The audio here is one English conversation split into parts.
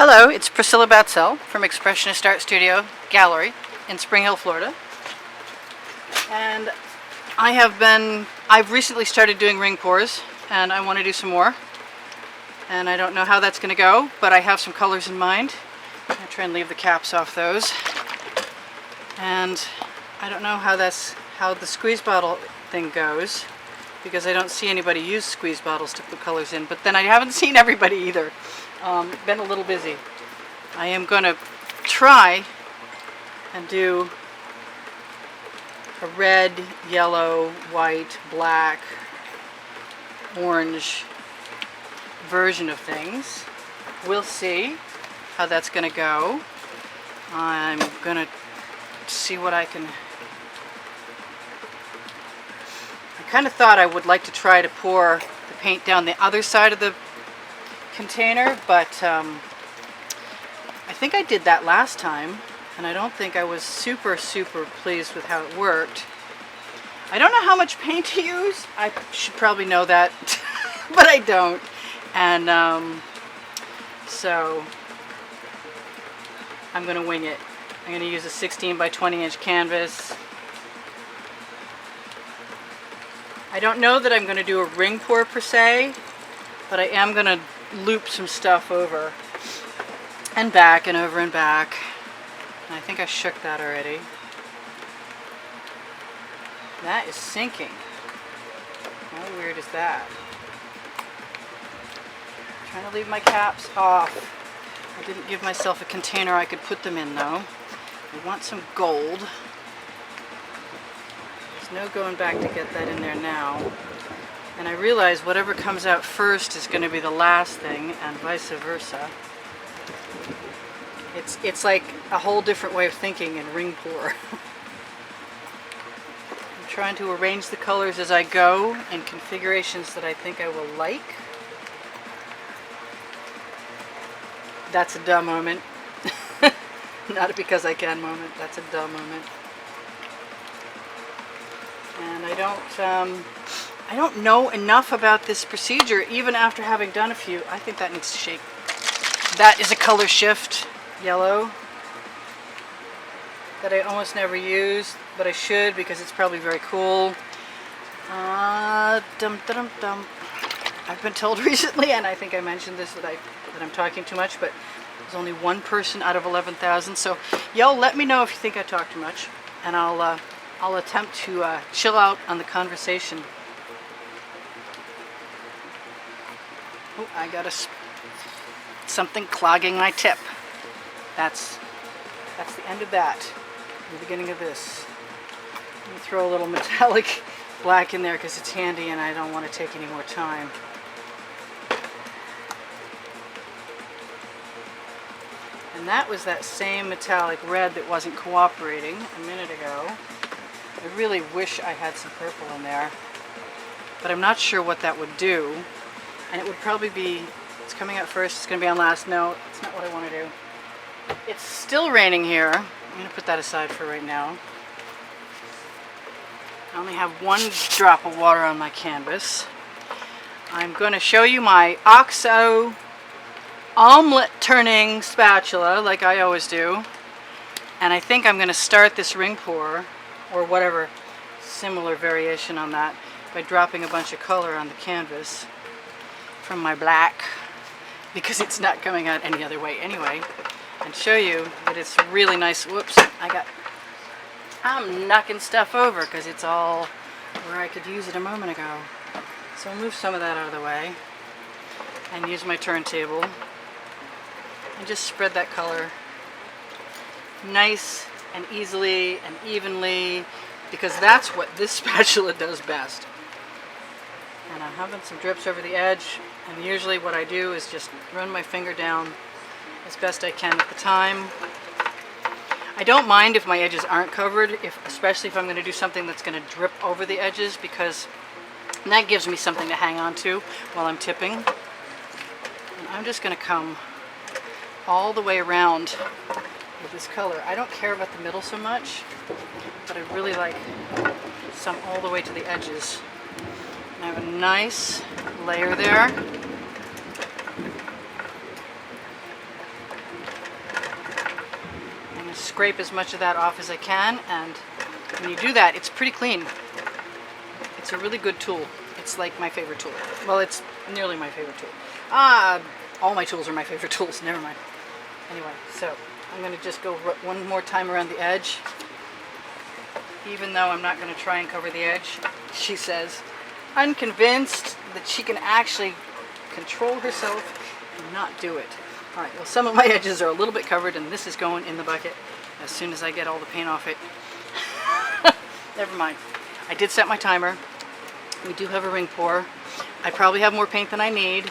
Hello, it's Priscilla Batzell from Expressionist Art Studio Gallery in Spring Hill, Florida. And I've recently started doing ring pours, and I want to do some more. And I don't know how that's going to go, but I have some colors in mind. I'm going to try and leave the caps off those. And I don't know how the squeeze bottle thing goes, because I don't see anybody use squeeze bottles to put colors in, but then I haven't seen everybody either. Been a little busy. I am going to try and do a red, yellow, white, black, orange version of things. We'll see how that's going to go. I'm going to see what I kind of thought I would like to try to pour the paint down the other side of the container, but I think I did that last time, and I don't think I was super pleased with how it worked. I don't know how much paint to use. I should probably know that, but I don't. And so I'm going to wing it. I'm going to use a 16 by 20 inch canvas. I don't know that I'm going to do a ring pour per se, but I am going to loop some stuff over and back and over and back. And I think I shook that already. That is sinking. How weird is that? I'm trying to leave my caps off. I didn't give myself a container I could put them in though. I want some gold. No going back to get that in there now. And I realize whatever comes out first is going to be the last thing, and vice versa. It's like a whole different way of thinking in ring pour. I'm trying to arrange the colors as I go in configurations that I think I will like. That's a duh moment. Not a because I can moment. That's a duh moment. And I don't know enough about this procedure, even after having done a few. I think that needs to shake. That is a color shift yellow that I almost never use, but I should because it's probably very cool. I've been told recently, and I think I mentioned this, that I'm talking too much, but there's only one person out of 11,000. So y'all let me know if you think I talk too much, and I'll attempt to chill out on the conversation. Oh, I got something clogging my tip. That's the end of that. The beginning of this. Let me throw a little metallic black in there because it's handy and I don't want to take any more time. And that was that same metallic red that wasn't cooperating a minute ago. I really wish I had some purple in there, but I'm not sure what that would do. And it would probably be, it's coming out first, it's going to be on last. No, it's not what I want to do. It's still raining here. I'm going to put that aside for right now. I only have one drop of water on my canvas. I'm going to show you my OXO omelet turning spatula, like I always do. And I think I'm going to start this ring pour, or whatever similar variation on that, by dropping a bunch of color on the canvas from my black, because it's not coming out any other way anyway, and show you that it's really nice. Whoops, I'm knocking stuff over because it's all where I could use it a moment ago. So I'll move some of that out of the way and use my turntable and just spread that color nice and easily and evenly, because that's what this spatula does best. And I'm having some drips over the edge, and usually what I do is just run my finger down as best I can at the time. I don't mind if my edges aren't covered, especially if I'm going to do something that's going to drip over the edges, because that gives me something to hang on to while I'm tipping. And I'm just going to come all the way around with this color. I don't care about the middle so much, but I really like some all the way to the edges. And I have a nice layer there. scrape as much of that off as I can, and when you do that, it's pretty clean. It's a really good tool. It's like my favorite tool. Well, it's nearly my favorite tool. All my tools are my favorite tools, never mind. Anyway, so I'm going to just go one more time around the edge. Even though I'm not going to try and cover the edge, she says, unconvinced that she can actually control herself and not do it. Alright, well, some of my edges are a little bit covered, and this is going in the bucket as soon as I get all the paint off it. Never mind. I did set my timer. We do have a ring pour. I probably have more paint than I need.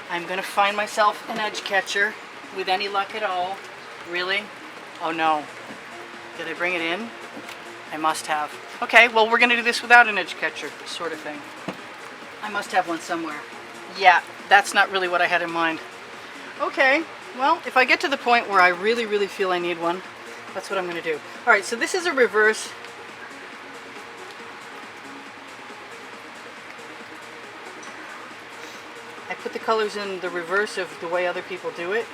I'm going to find myself an edge catcher with any luck at all. Really? Oh no. Did I bring it in? I must have. Okay, well, we're going to do this without an edge catcher, sort of thing. I must have one somewhere. Yeah, that's not really what I had in mind. Okay, well, if I get to the point where I really, really feel I need one, that's what I'm going to do. Alright, so this is a reverse. I put the colors in the reverse of the way other people do it.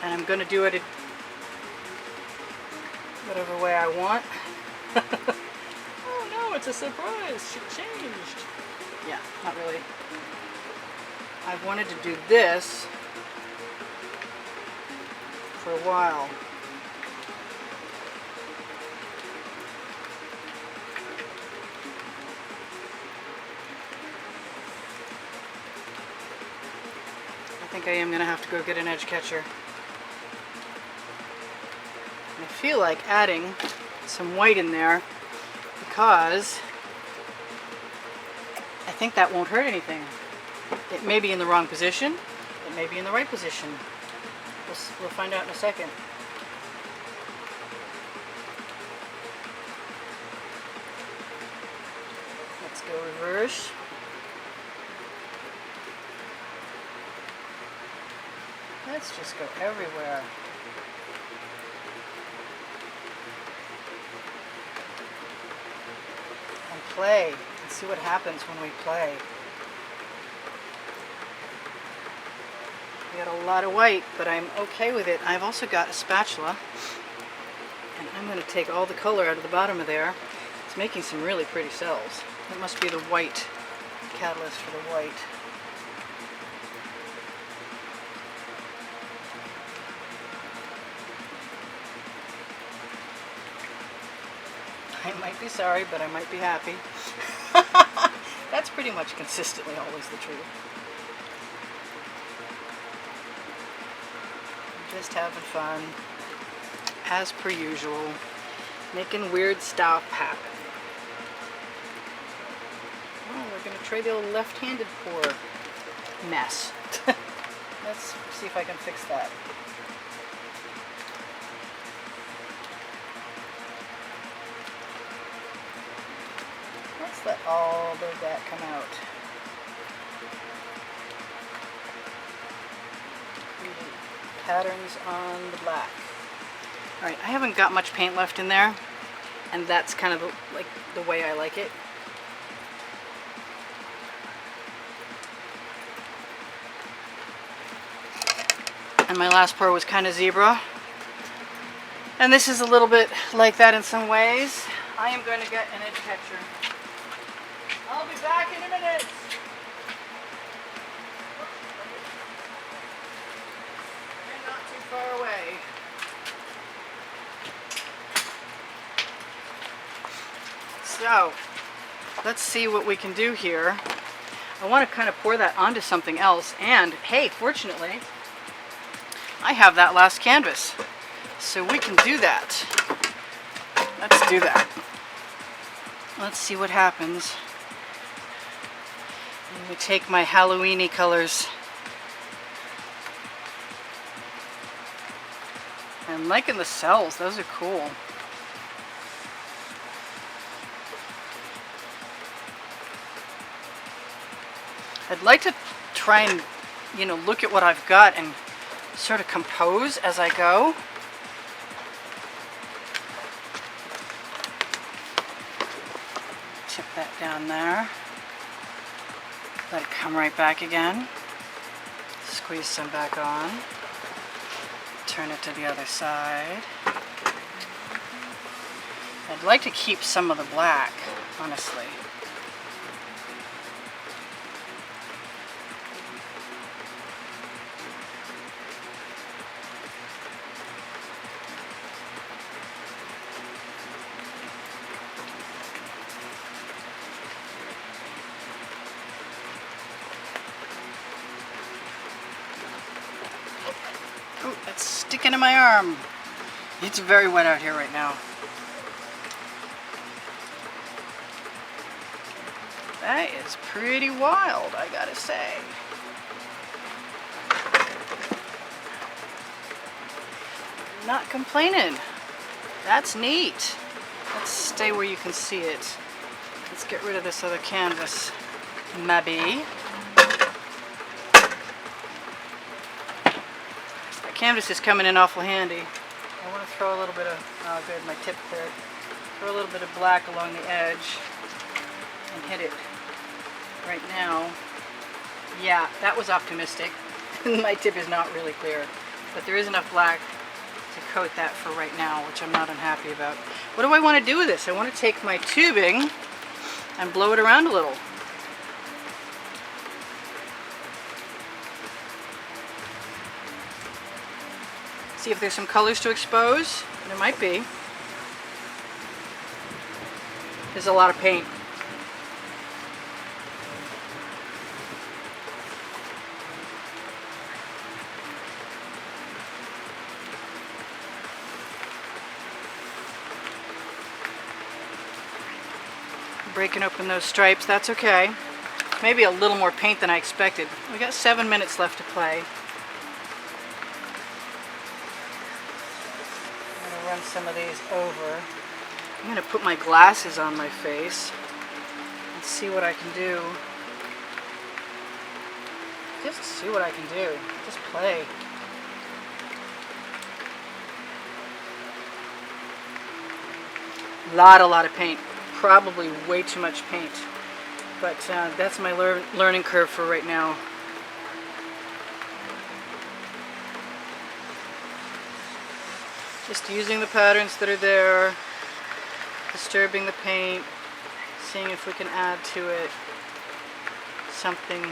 And I'm going to do it whatever way I want. Oh no, it's a surprise. She changed. Yeah, not really. I've wanted to do this for a while. I think I am going to have to go get an edge catcher. I feel like adding some white in there because I think that won't hurt anything. It may be in the wrong position. It may be in the right position. We'll find out in a second. Let's go reverse. Let's just go everywhere. And play and see what happens when we play. We got a lot of white, but I'm okay with it. I've also got a spatula, and I'm going to take all the color out of the bottom of there. It's making some really pretty cells. It must be the white catalyst for the white. I might be sorry, but I might be happy. That's pretty much consistently always the truth. Just having fun, as per usual, making weird stuff happen. Oh, we're going to try the old left-handed pour mess. Let's see if I can fix that. Let's let all of that come out. Patterns on the black. Alright, I haven't got much paint left in there, and that's kind of like the way I like it. And my last pour was kind of zebra. And this is a little bit like that in some ways. I am going to get an edge catcher. I'll be back in a minute. Far away. So let's see what we can do here. I want to kind of pour that onto something else, and hey, fortunately I have that last canvas, so we can do that. Let's do that. Let's see what happens when we take my Halloween-y colors. I'm liking the cells, those are cool. I'd like to try and, look at what I've got and sort of compose as I go. Tip that down there. Let it come right back again. Squeeze some back on. Turn it to the other side. I'd like to keep some of the black, honestly. Oh, that's sticking to my arm. It's very wet out here right now. That is pretty wild, I gotta say. Not complaining. That's neat. Let's stay where you can see it. Let's get rid of this other canvas, maybe. That canvas is coming in awful handy. I want to throw a little bit of, oh good, my tip cleared. Throw a little bit of black along the edge and hit it right now. Yeah, that was optimistic. My tip is not really clear, but there is enough black to coat that for right now, which I'm not unhappy about. What do I want to do with this? I want to take my tubing and blow it around a little. See if there's some colors to expose. There might be. There's a lot of paint. Breaking open those stripes, that's okay. Maybe a little more paint than I expected. We got 7 minutes left to play. I'm going to run some of these over. I'm going to put my glasses on my face and see what I can do. Just see what I can do. Just play. A lot of paint. Probably way too much paint, but that's my learning curve for right now. Just using the patterns that are there, disturbing the paint, seeing if we can add to it something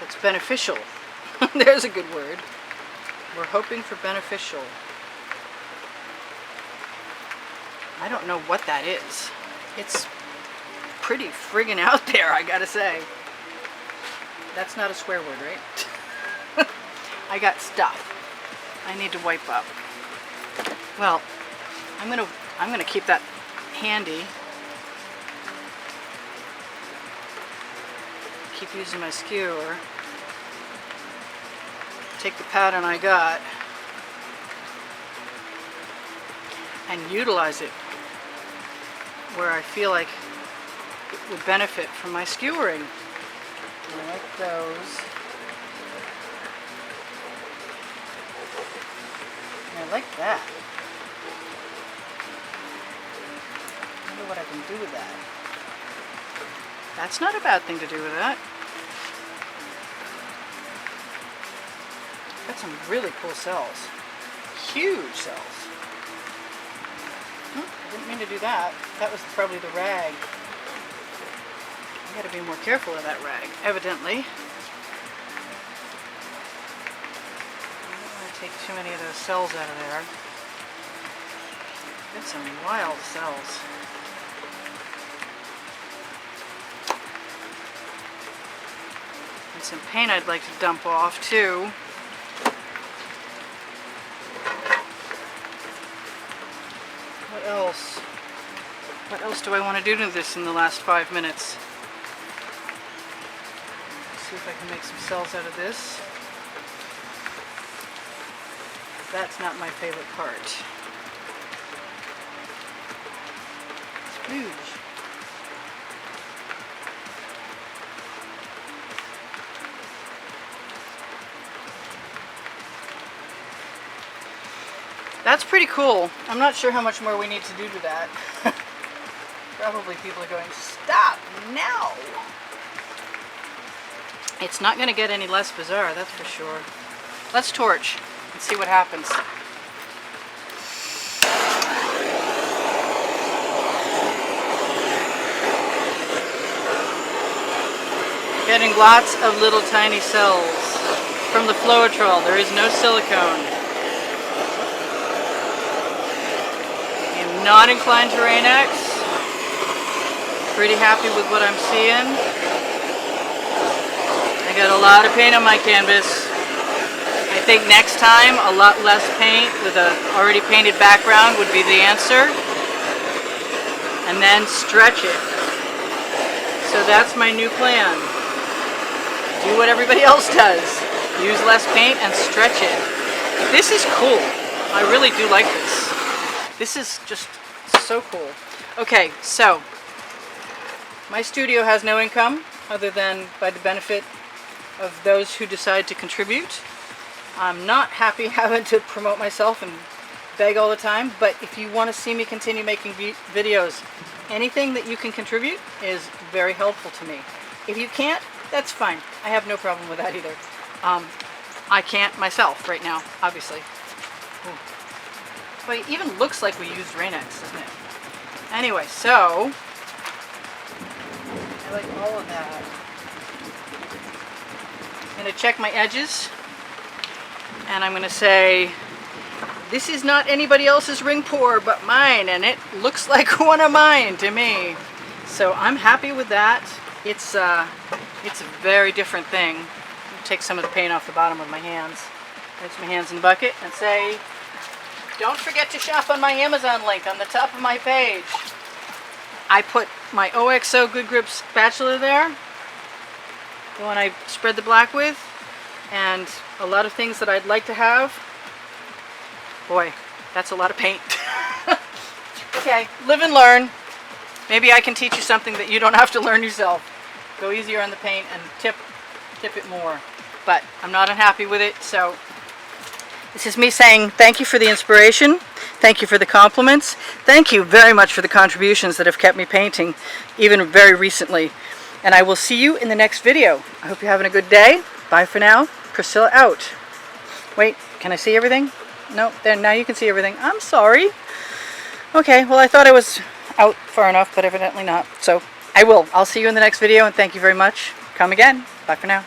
that's beneficial. There's a good word. We're hoping for beneficial. I don't know what that is. It's pretty friggin' out there, I gotta say. That's not a swear word, right? I got stuff I need to wipe up. Well, I'm gonna keep that handy. Keep using my skewer. Take the pattern I got and utilize it where I feel like it would benefit from my skewering. I like those. And I like that. I wonder what I can do with that. That's not a bad thing to do with that. Got some really cool cells. Huge cells. I didn't mean to do that. That was probably the rag. I gotta be more careful with that rag, evidently. I don't want to take too many of those cells out of there. Got some wild cells. And some paint I'd like to dump off too. What else? What else do I want to do to this in the last 5 minutes? Let's see if I can make some cells out of this. That's not my favorite part. It's huge. That's pretty cool. I'm not sure how much more we need to do to that. Probably people are going, stop now! It's not going to get any less bizarre, that's for sure. Let's torch. and see what happens. Getting lots of little tiny cells from the Floetrol. There is no silicone. I'm not inclined to Rain-X. Pretty happy with what I'm seeing. I got a lot of paint on my canvas. I think next time a lot less paint with a already painted background would be the answer. And then stretch it. So that's my new plan. Do what everybody else does. Use less paint and stretch it. This is cool. I really do like this. This is just so cool. Okay, so my studio has no income other than by the benefit of those who decide to contribute. I'm not happy having to promote myself and beg all the time, but if you want to see me continue making videos, anything that you can contribute is very helpful to me. If you can't, that's fine. I have no problem with that either. I can't myself right now, obviously. Ooh. But it even looks like we used Rain-X, doesn't it? Anyway, so I like all of that. I'm going to check my edges, and I'm going to say, this is not anybody else's ring pour but mine, and it looks like one of mine to me. So I'm happy with that. It's a very different thing. I'll take some of the paint off the bottom with my hands. Place my hands in the bucket and say, don't forget to shop on my Amazon link on the top of my page. I put my OXO Good Grip spatula there, the one I spread the black with, and a lot of things that I'd like to have. Boy, that's a lot of paint. Okay, live and learn. Maybe I can teach you something that you don't have to learn yourself. Go easier on the paint and tip it more. But I'm not unhappy with it, so this is me saying thank you for the inspiration, thank you for the compliments, thank you very much for the contributions that have kept me painting, even very recently. And I will see you in the next video. I hope you're having a good day. Bye for now. Priscilla out. Wait, can I see everything? No, there, now you can see everything. I'm sorry. Okay, well I thought I was out far enough, but evidently not. So I will. I'll see you in the next video, and thank you very much. Come again. Bye for now.